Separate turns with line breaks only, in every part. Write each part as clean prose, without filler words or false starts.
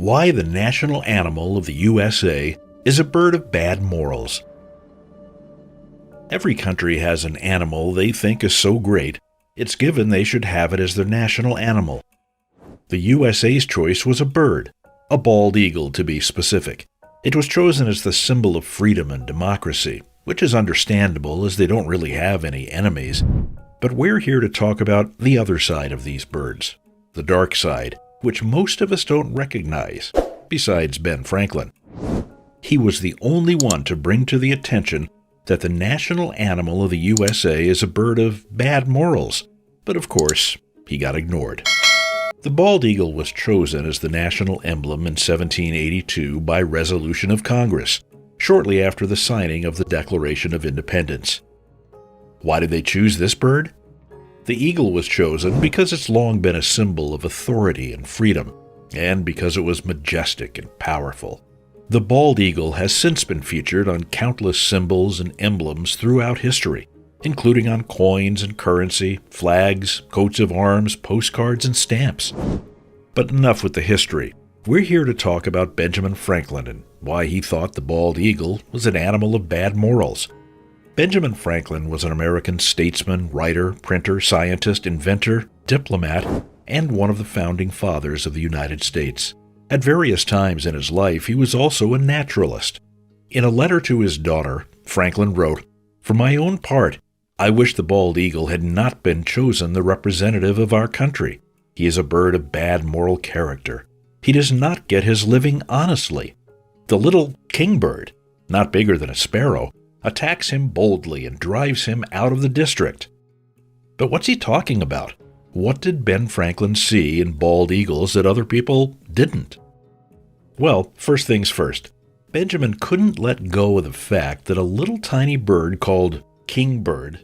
Why the national animal of the USA is a bird of bad morals. Every country has an animal they think is so great, it's given they should have it as their national animal. The USA's choice was a bird, a bald eagle to be specific. It was chosen as the symbol of freedom and democracy, which is understandable as they don't really have any enemies. But we're here to talk about the other side of these birds, the dark side, which most of us don't recognize, besides Ben Franklin. He was the only one to bring to the attention that the national animal of the USA is a bird of bad morals, but of course, he got ignored. The bald eagle was chosen as the national emblem in 1782 by resolution of Congress, shortly after the signing of the Declaration of Independence. Why did they choose this bird? The eagle was chosen because it's long been a symbol of authority and freedom, and because it was majestic and powerful. The bald eagle has since been featured on countless symbols and emblems throughout history, including on coins and currency, flags, coats of arms, postcards, and stamps. But enough with the history. We're here to talk about Benjamin Franklin and why he thought the bald eagle was an animal of bad morals. Benjamin Franklin was an American statesman, writer, printer, scientist, inventor, diplomat, and one of the founding fathers of the United States. At various times in his life, he was also a naturalist. In a letter to his daughter, Franklin wrote, "For my own part, I wish the bald eagle had not been chosen the representative of our country. He is a bird of bad moral character. He does not get his living honestly. The little kingbird, not bigger than a sparrow, attacks him boldly and drives him out of the district." But what's he talking about? What did Ben Franklin see in bald eagles that other people didn't? Well, first things first, Benjamin couldn't let go of the fact that a little tiny bird called kingbird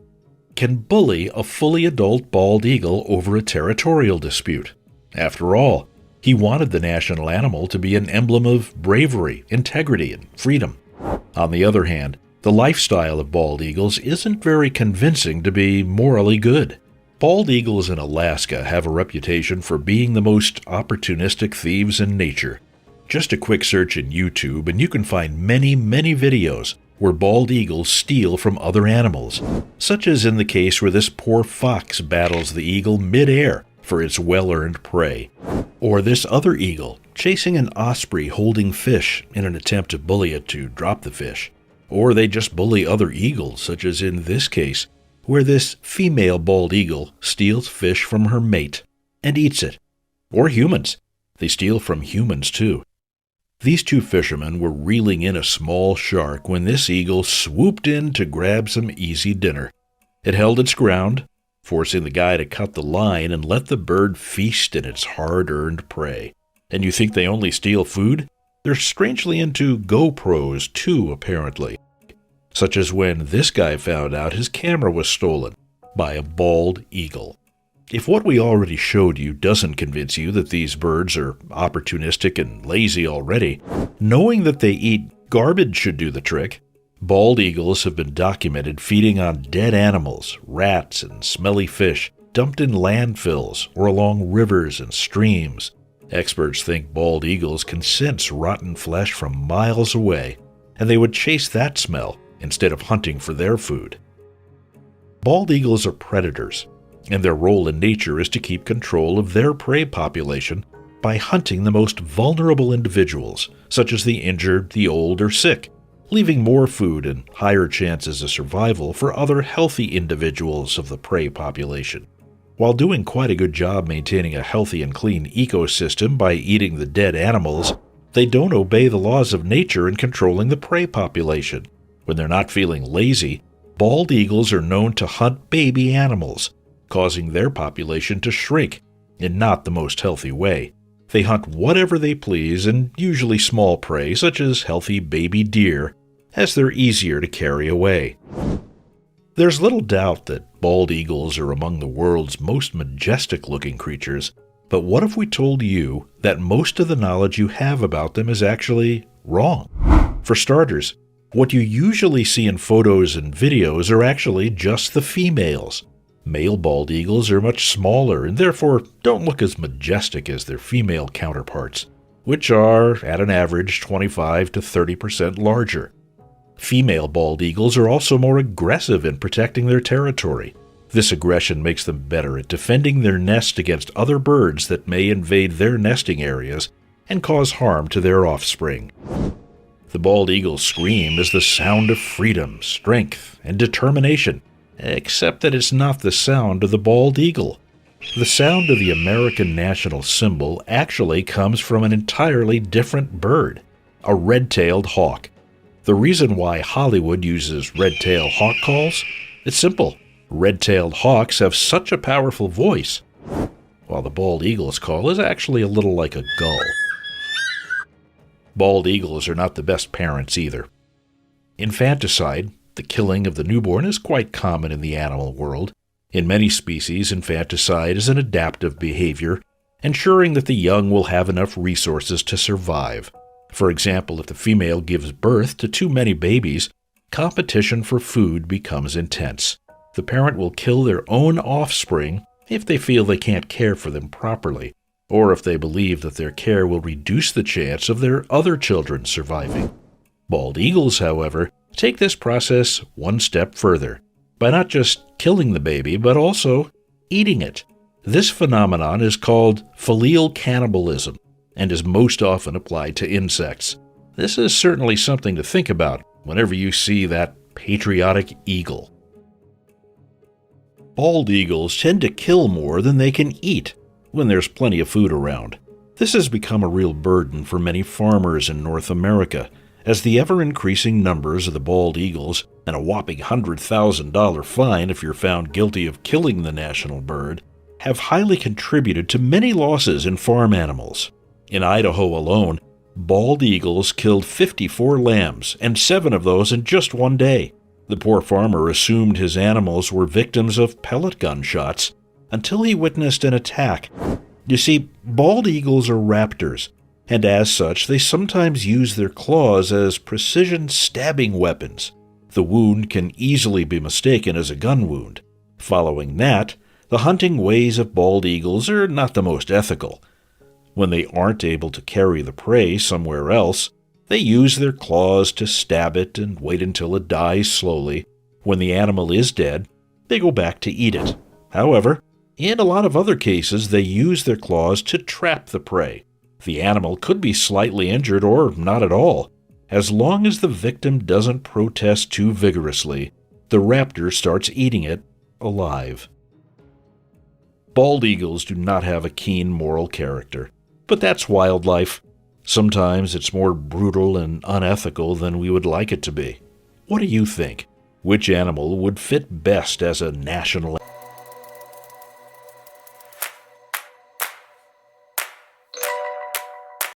can bully a fully adult bald eagle over a territorial dispute. After all, he wanted the national animal to be an emblem of bravery, integrity, and freedom. On the other hand, the lifestyle of bald eagles isn't very convincing to be morally good. Bald eagles in Alaska have a reputation for being the most opportunistic thieves in nature. Just a quick search in YouTube and you can find many videos where bald eagles steal from other animals, such as in the case where this poor fox battles the eagle mid-air for its well-earned prey, or this other eagle chasing an osprey holding fish in an attempt to bully it to drop the fish, or they just bully other eagles, such as in this case, where this female bald eagle steals fish from her mate and eats it. Or humans. They steal from humans too. These two fishermen were reeling in a small shark when this eagle swooped in to grab some easy dinner. It held its ground, forcing the guy to cut the line and let the bird feast in its hard-earned prey. And you think they only steal food? They're strangely into GoPros too, apparently. Such as when this guy found out his camera was stolen by a bald eagle. If what we already showed you doesn't convince you that these birds are opportunistic and lazy already, knowing that they eat garbage should do the trick. Bald eagles have been documented feeding on dead animals, rats, and smelly fish dumped in landfills or along rivers and streams. Experts think bald eagles can sense rotten flesh from miles away, and they would chase that smell instead of hunting for their food. Bald eagles are predators, and their role in nature is to keep control of their prey population by hunting the most vulnerable individuals, such as the injured, the old, or sick, leaving more food and higher chances of survival for other healthy individuals of the prey population. While doing quite a good job maintaining a healthy and clean ecosystem by eating the dead animals, they don't obey the laws of nature in controlling the prey population. When they're not feeling lazy, bald eagles are known to hunt baby animals, causing their population to shrink in not the most healthy way. They hunt whatever they please, and usually small prey such as healthy baby deer, as they're easier to carry away. There's little doubt that bald eagles are among the world's most majestic-looking creatures, but what if we told you that most of the knowledge you have about them is actually wrong? For starters, what you usually see in photos and videos are actually just the females. Male bald eagles are much smaller and therefore don't look as majestic as their female counterparts. which are, at an average, 25 to 30% larger. Female bald eagles are also more aggressive in protecting their territory. This aggression makes them better at defending their nest against other birds that may invade their nesting areas and cause harm to their offspring. The bald eagle's scream is the sound of freedom, strength, and determination, except that it's not the sound of the bald eagle. The sound of the American national symbol actually comes from an entirely different bird, a red-tailed hawk. The reason why Hollywood uses red-tail hawk calls? It's simple. Red-tailed hawks have such a powerful voice, while the bald eagle's call is actually a little like a gull. Bald eagles are not the best parents either. Infanticide, the killing of the newborn, is quite common in the animal world. In many species, infanticide is an adaptive behavior, ensuring that the young will have enough resources to survive. For example, if the female gives birth to too many babies, competition for food becomes intense. The parent will kill their own offspring if they feel they can't care for them properly, or if they believe that their care will reduce the chance of their other children surviving. Bald eagles, however, take this process one step further, by not just killing the baby, but also eating it. This phenomenon is called filial cannibalism, and is most often applied to insects. This is certainly something to think about whenever you see that patriotic eagle. Bald eagles tend to kill more than they can eat when there's plenty of food around. This has become a real burden for many farmers in North America, as the ever-increasing numbers of the bald eagles and a whopping $100,000 fine if you're found guilty of killing the national bird have highly contributed to many losses in farm animals. In Idaho alone, bald eagles killed 54 lambs, and 7 of those in just one day. The poor farmer assumed his animals were victims of pellet gun shots until he witnessed an attack. You see, bald eagles are raptors, and as such they sometimes use their claws as precision stabbing weapons. The wound can easily be mistaken as a gun wound. Following that, the hunting ways of bald eagles are not the most ethical. When they aren't able to carry the prey somewhere else, they use their claws to stab it and wait until it dies slowly. When the animal is dead, they go back to eat it. However, in a lot of other cases, they use their claws to trap the prey. The animal could be slightly injured or not at all. As long as the victim doesn't protest too vigorously, the raptor starts eating it alive. Bald eagles do not have a keen moral character, but that's wildlife. Sometimes it's more brutal and unethical than we would like it to be. What do you think? Which animal would fit best as a national